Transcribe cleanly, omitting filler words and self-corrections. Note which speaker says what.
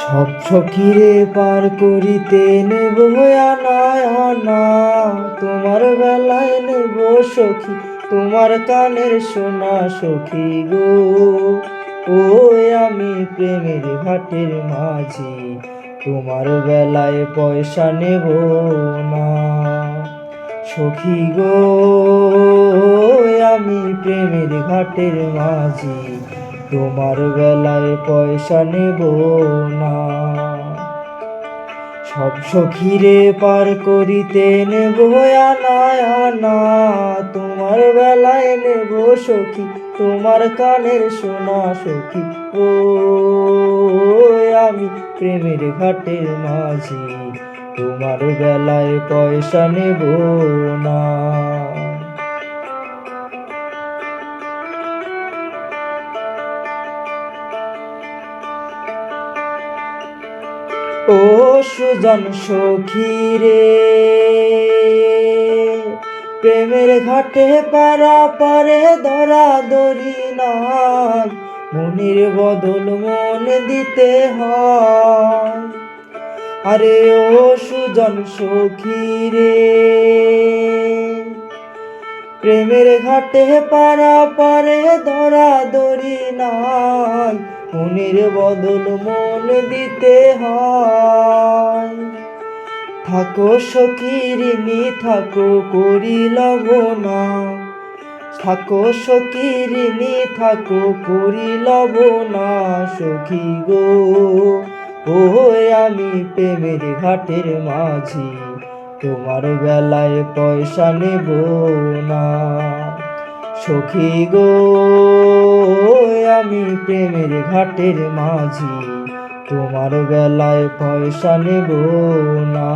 Speaker 1: সব সখীরে পার করিতে নেব আনা আনা, তোমার বেলায় নেব সখী তোমার কানের সোনা সখী গো। ওই আমি প্রেমের ঘাটের মাঝি, তোমার বেলায় পয়সা নেব না সখী গো। আমি প্রেমের ঘাটের মাঝি, তোমার বেলায় পয়সা নেব না। সব সখীরে পার করিতে নেব আনা আনা, তোমার বেলায় নেব সখী তোমার কানের সোনা সখী ও। আমি প্রেমের ঘাটের মাঝি, তোমার বেলায় পয়সা নেব না। ও সুজন সখীরে, প্রেমের ঘাটে পারা পারে ধরা ধরি নাই, মনের বদল মন দিতে হয়। আরে ও সুজন সখীরে, প্রেমের ঘাটে পারা পারে ধরা ধরি নাই, মনের বদল মন দিতে হয়। থাকো সখীরিনী থাকো করি লবনা, থাকো সখীরিনী থাকো করি লবনা সখী গো। ওই আমি প্রেমের ঘাটের মাঝি, তোমার বেলায় পয়সা নেব না সখী গো। আমি প্রেমের ঘাটের মাঝি, তোমার বেলায় পয়সা নেব না।